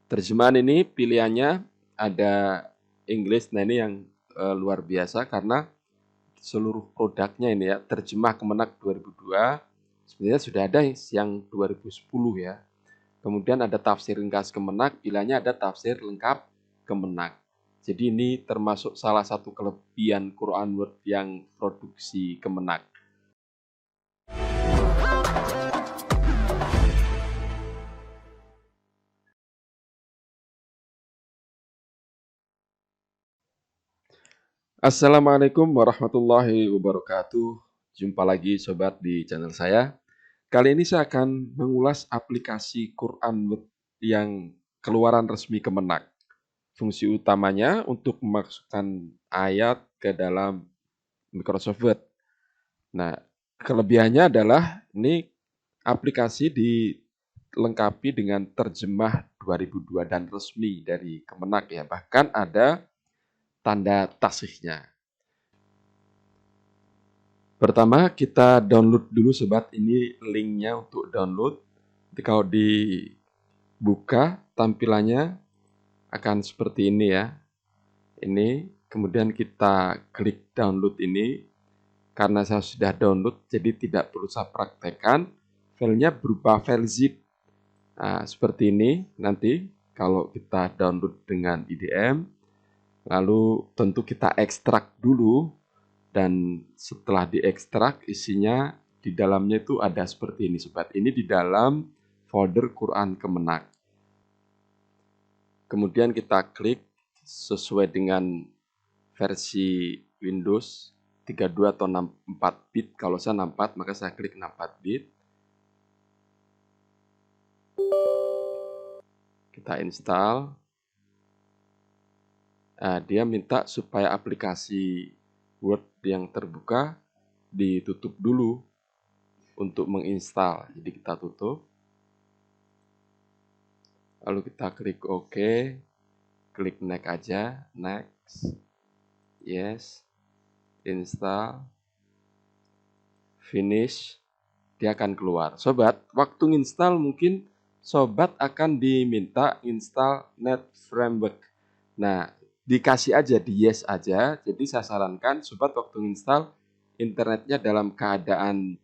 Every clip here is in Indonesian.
Terjemahan ini pilihannya ada English. Nah ini yang luar biasa karena seluruh produknya ini ya, terjemah Kemenak 2002 sebenarnya sudah ada yang 2010 ya. Kemudian ada tafsir ringkas Kemenak, pilihannya ada tafsir lengkap Kemenak. Jadi ini termasuk salah satu kelebihan Quran Word yang produksi Kemenak. Assalamualaikum warahmatullahi wabarakatuh. Jumpa lagi sobat di channel saya. Kali ini saya akan mengulas aplikasi Quran Word yang keluaran resmi Kemenak. Fungsi utamanya untuk memasukkan ayat ke dalam Microsoft Word. Nah, kelebihannya adalah ini aplikasi dilengkapi dengan terjemah 2002 dan resmi dari Kemenak ya. Bahkan ada tanda tasihnya. Pertama kita download dulu sobat, ini linknya untuk download. Jadi kalau dibuka tampilannya akan seperti ini ya. Ini kemudian kita klik download ini. Karena saya sudah download jadi tidak perlu saya praktekkan. Filenya berupa file zip. Nah, seperti ini nanti kalau kita download dengan IDM. Lalu tentu kita ekstrak dulu. Dan setelah diekstrak isinya di dalamnya itu ada seperti ini sobat. Ini di dalam folder Quran Kemenak. Kemudian kita klik sesuai dengan versi Windows 32 atau 64 bit. Kalau saya 64 maka saya klik 64 bit. Kita install. Nah, dia minta supaya aplikasi Word yang terbuka ditutup dulu untuk menginstal. Jadi kita tutup. Lalu kita klik OK. Klik next aja. Next. Yes. Install. Finish. Dia akan keluar. Sobat, waktu install mungkin sobat akan diminta install Net Framework. Nah, dikasih aja di yes aja. Jadi saya sarankan sobat waktu install internetnya dalam keadaan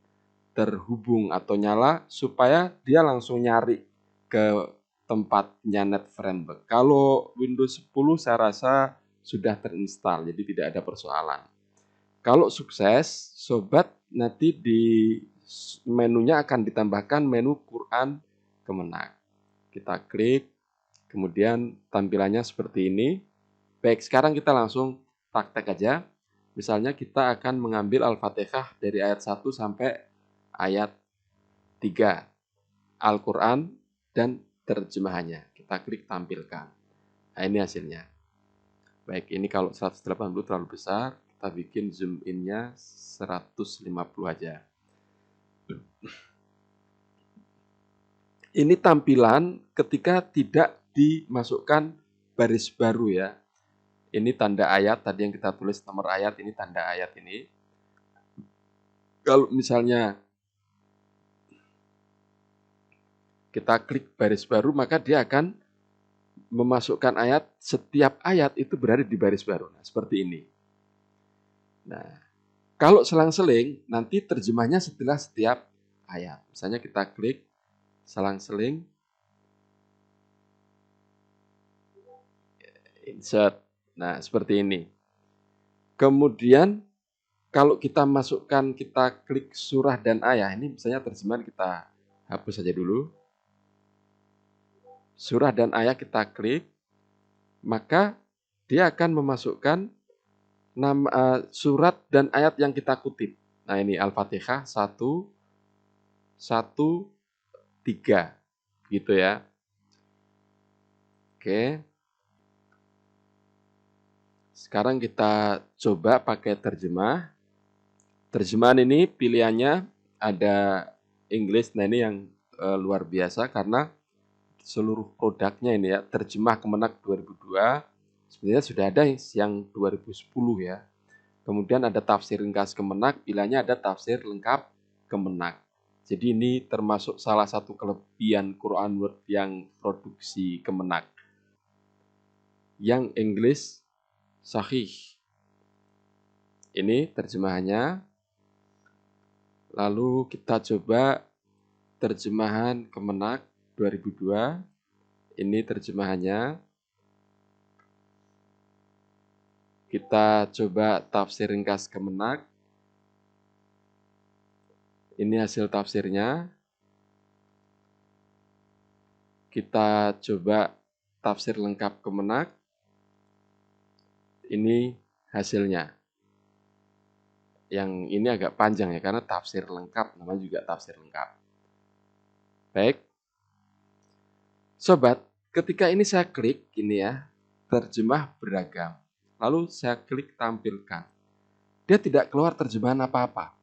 terhubung atau nyala supaya dia langsung nyari ke tempatnya Net Framework. Kalau Windows 10 saya rasa sudah terinstall, jadi tidak ada persoalan. Kalau sukses, sobat nanti di menunya akan ditambahkan menu Quran Kemenak. Kita klik, kemudian tampilannya seperti ini. Baik, sekarang kita langsung praktek aja. Misalnya kita akan mengambil Al-Fatihah dari ayat 1 sampai ayat 3. Al-Quran dan terjemahannya. Kita klik tampilkan. Nah, ini hasilnya. Baik, ini kalau 180 terlalu besar, kita bikin zoom in-nya 150 aja. Ini tampilan ketika tidak dimasukkan baris baru ya. Ini tanda ayat, tadi yang kita tulis nomor ayat, ini tanda ayat ini. Kalau misalnya kita klik baris baru, maka dia akan memasukkan ayat, setiap ayat itu berada di baris baru. Nah, seperti ini. Nah, kalau selang-seling, nanti terjemahnya setelah setiap ayat. Misalnya kita klik selang-seling, insert. Nah, seperti ini. Kemudian, kalau kita masukkan, kita klik surah dan ayat, ini misalnya terjemahan kita hapus saja dulu. Surah dan ayat kita klik, maka dia akan memasukkan nama surat dan ayat yang kita kutip. Nah ini Al-Fatihah 1, 1, 3 gitu ya. Oke. Sekarang kita coba pakai terjemah. Terjemahan ini pilihannya ada English. Nah ini yang luar biasa karena seluruh produknya ini ya, terjemah Kemenak 2002 sebenarnya sudah ada yang 2010 ya. Kemudian ada tafsir ringkas Kemenak, pilihannya ada tafsir lengkap Kemenak. Jadi ini termasuk salah satu kelebihan Quran Word yang produksi Kemenak. Yang English Sahih. Ini terjemahannya. Lalu kita coba terjemahan Kemenak 2002. Ini terjemahannya. Kita coba tafsir ringkas Kemenak. Ini hasil tafsirnya. Kita coba tafsir lengkap Kemenak. Ini hasilnya. Yang ini agak panjang ya, karena tafsir lengkap, namanya juga tafsir lengkap. Baik. Sobat, ketika ini saya klik, ini ya, terjemah beragam. Lalu saya klik tampilkan. Dia tidak keluar terjemahan apa-apa.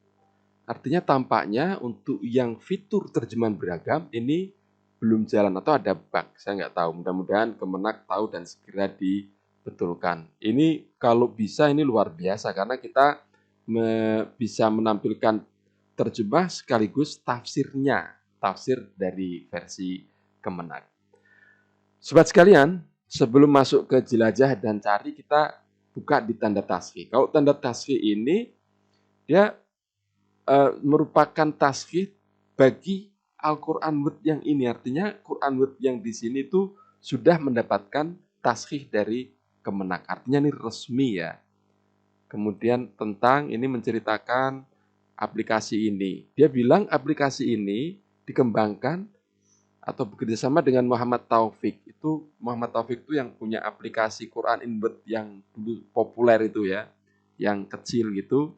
Artinya tampaknya untuk yang fitur terjemahan beragam ini belum jalan atau ada bug. Saya nggak tahu. Mudah-mudahan Kemenak tahu dan segera dibetulkan. Ini kalau bisa ini luar biasa karena kita bisa menampilkan terjemah sekaligus tafsirnya. Tafsir dari versi Kemenak. Sobat sekalian, sebelum masuk ke jelajah dan cari, kita buka di tanda tasghir. Kalau tanda tasghir ini dia merupakan tasghir bagi Al-Quran Word yang ini. Artinya Quran Word yang di sini itu sudah mendapatkan tasghir dari Kemenak. Artinya ini resmi ya. Kemudian tentang ini menceritakan aplikasi ini. Dia bilang aplikasi ini dikembangkan atau bekerjasama dengan Muhammad Taufik. Itu Muhammad Taufik itu yang punya aplikasi Quran in Word yang dulu populer itu ya. Yang kecil gitu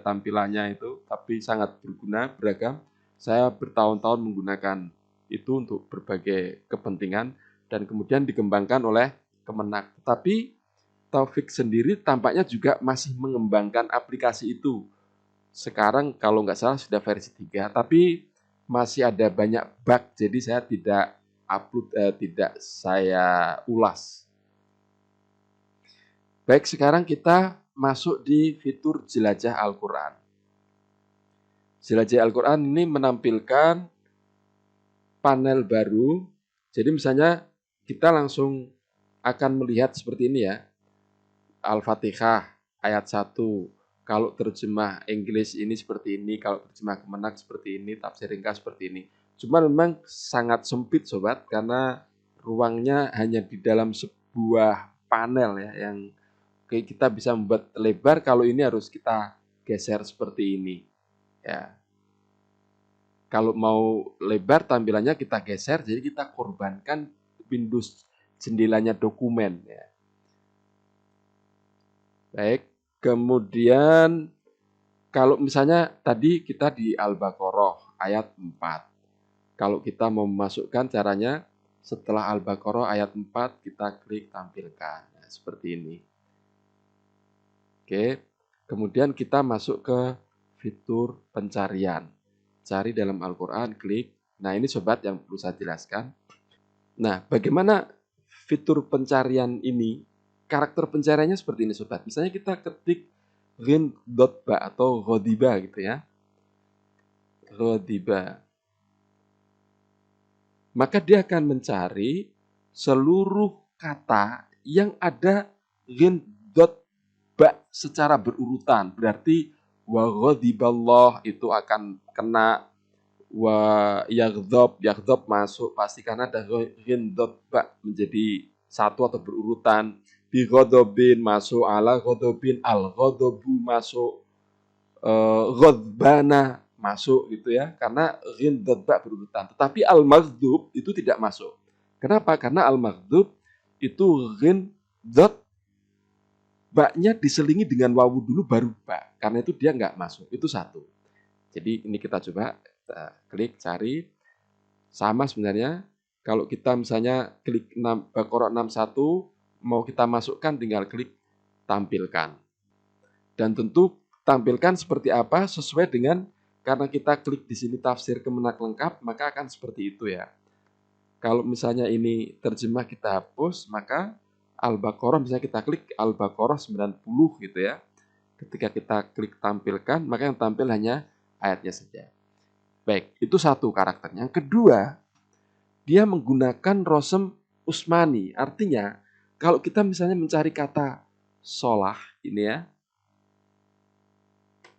tampilannya itu, tapi sangat berguna, beragam. Saya bertahun-tahun menggunakan itu untuk berbagai kepentingan dan kemudian dikembangkan oleh Kemenak. Tapi Taufik sendiri tampaknya juga masih mengembangkan aplikasi itu. Sekarang kalau nggak salah sudah versi 3, tapi masih ada banyak bug, jadi saya tidak upload, tidak saya ulas. Baik, sekarang kita masuk di fitur jelajah Al-Quran. Jelajah Al-Quran ini menampilkan panel baru. Jadi misalnya kita langsung akan melihat seperti ini ya. Al-Fatihah ayat 1. Kalau terjemah Inggris ini seperti ini, kalau terjemah Kemenak seperti ini, tafsir ringkas seperti ini. Cuma memang sangat sempit sobat, karena ruangnya hanya di dalam sebuah panel ya, yang kita bisa membuat lebar. Kalau ini harus kita geser seperti ini ya. Kalau mau lebar tampilannya kita geser, jadi kita korbankan Windows jendelanya dokumen ya. Baik, kemudian kalau misalnya tadi kita di Al-Baqarah ayat 4. Kalau kita mau memasukkan caranya setelah Al-Baqarah ayat 4 kita klik tampilkan. Nah, seperti ini. Oke, kemudian kita masuk ke fitur pencarian. Cari dalam Al-Quran, klik. Nah, ini sobat yang perlu saya jelaskan. Nah, bagaimana fitur pencarian ini? Karakter pencariannya seperti ini sobat. Misalnya kita ketik ghin.ba atau ghadiba gitu ya. Ghadiba. Maka dia akan mencari seluruh kata yang ada ghin.ba secara berurutan. Berarti wa ghadiballah itu akan kena, wa yaghdab masuk pasti karena ada ghin.ba menjadi satu atau berurutan. Bi ghadabin masuk, ala ghadabin, al ghadabu masuk, ghadbana masuk gitu ya, karena ghin.ba berurutan. Tetapi al maghdub itu tidak masuk. Kenapa? Karena al maghdub itu ba-nya diselingi dengan wawu dulu baru ba. Karena itu dia nggak masuk. Itu satu. Jadi ini kita coba kita klik cari. Sama sebenarnya. Kalau kita misalnya klik Baqarah 61 mau kita masukkan tinggal klik tampilkan. Dan tentu tampilkan seperti apa sesuai dengan, karena kita klik di sini tafsir Kemenak lengkap, maka akan seperti itu ya. Kalau misalnya ini terjemah kita hapus, maka Al-Baqarah misalnya kita klik Al-Baqarah 90 gitu ya. Ketika kita klik tampilkan, maka yang tampil hanya ayatnya saja. Baik, itu satu karakternya. Yang kedua, dia menggunakan rosem Usmani. Artinya, kalau kita misalnya mencari kata sholah, ini ya,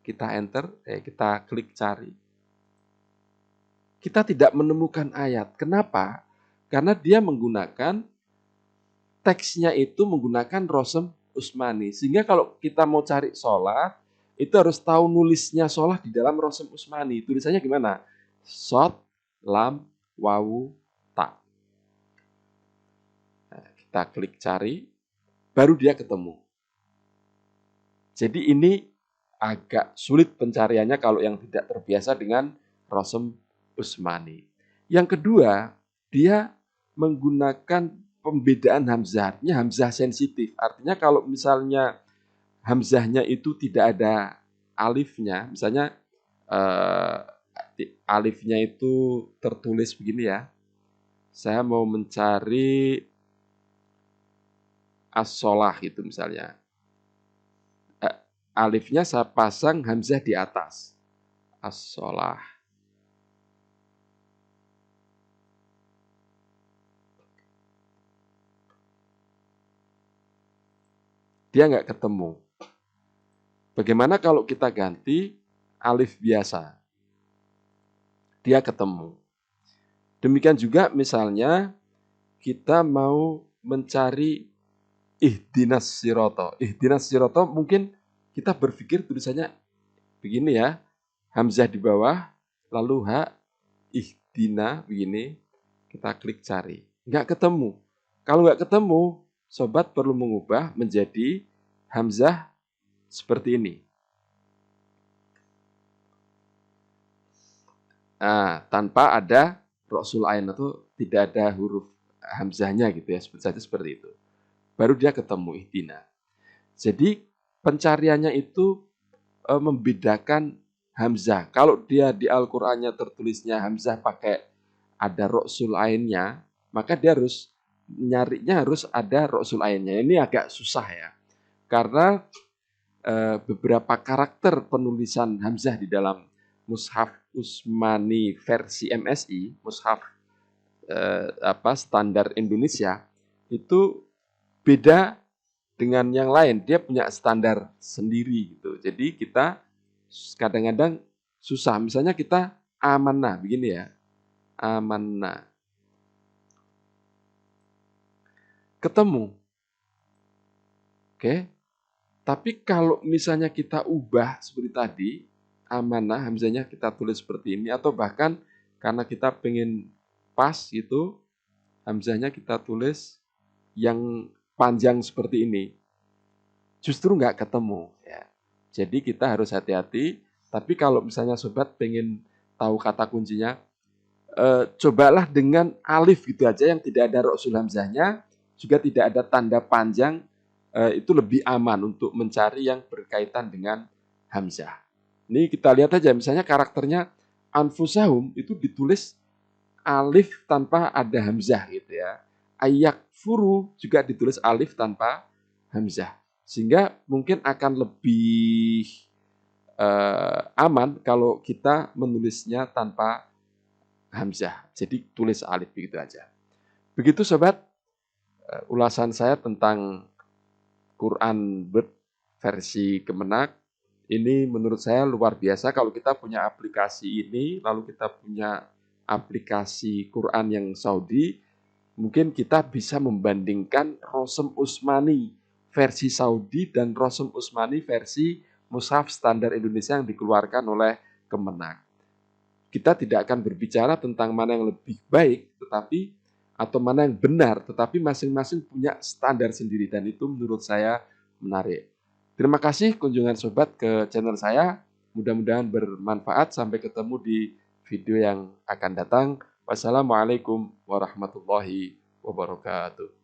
kita enter, kita klik cari. Kita tidak menemukan ayat. Kenapa? Karena dia menggunakan teksnya itu menggunakan rosem Usmani. Sehingga kalau kita mau cari sholat, itu harus tahu nulisnya sholat di dalam rosem Usmani. Tulisannya gimana? Sod, lam, wawu, ta. Nah, kita klik cari, baru dia ketemu. Jadi ini agak sulit pencariannya kalau yang tidak terbiasa dengan rosem Usmani. Yang kedua, dia menggunakan pembedaan hamzah. Artinya hamzah sensitif. Artinya kalau misalnya hamzahnya itu tidak ada alifnya, misalnya alifnya itu tertulis begini ya. Saya mau mencari as-sholah itu misalnya. Alifnya saya pasang hamzah di atas. As-sholah. Dia nggak ketemu. Bagaimana kalau kita ganti alif biasa? Dia ketemu. Demikian juga misalnya kita mau mencari ihdinas siroto. Ihdinas siroto mungkin kita berpikir tulisannya begini ya. Hamzah di bawah, lalu ha, ihdina begini. Kita klik cari. Nggak ketemu. Kalau nggak ketemu, sobat perlu mengubah menjadi hamzah seperti ini. Nah, tanpa ada roksul ain atau tidak ada huruf hamzahnya gitu ya, seperti itu. Baru dia ketemu ihdina. Jadi pencariannya itu membedakan hamzah. Kalau dia di Al-Qur'annya tertulisnya hamzah pakai ada roksul ainnya, maka dia harus nyarinya harus ada roksul ainnya. Ini agak susah ya. Karena beberapa karakter penulisan hamzah di dalam mushaf Usmani versi MSI, mushaf standar Indonesia itu beda dengan yang lain. Dia punya standar sendiri gitu. Jadi kita kadang-kadang susah. Misalnya kita amanah begini ya. Amanah. Ketemu. Oke. Tapi kalau misalnya kita ubah seperti tadi, amanah hamzahnya kita tulis seperti ini atau bahkan karena kita pengen pas gitu, hamzahnya kita tulis yang panjang seperti ini. Justru nggak ketemu ya. Jadi kita harus hati-hati. Tapi kalau misalnya sobat pengen tahu kata kuncinya, cobalah dengan alif gitu aja yang tidak ada roksul hamzahnya, juga tidak ada tanda panjang, itu lebih aman untuk mencari yang berkaitan dengan hamzah. Ini kita lihat aja, misalnya karakternya anfusahum itu ditulis alif tanpa ada hamzah gitu ya. Ayak furu juga ditulis alif tanpa hamzah. Sehingga mungkin akan lebih aman kalau kita menulisnya tanpa hamzah. Jadi tulis alif begitu aja. Begitu sobat, ulasan saya tentang Quran versi Kemenak. Ini menurut saya luar biasa kalau kita punya aplikasi ini, lalu kita punya aplikasi Quran yang Saudi, mungkin kita bisa membandingkan Rosem Usmani versi Saudi dan Rosem Usmani versi mushaf standar Indonesia yang dikeluarkan oleh Kemenak. Kita tidak akan berbicara tentang mana yang lebih baik, tetapi atau mana yang benar, tetapi masing-masing punya standar sendiri dan itu menurut saya menarik. Terima kasih kunjungan sobat ke channel saya. Mudah-mudahan bermanfaat. Sampai ketemu di video yang akan datang. Wassalamualaikum warahmatullahi wabarakatuh.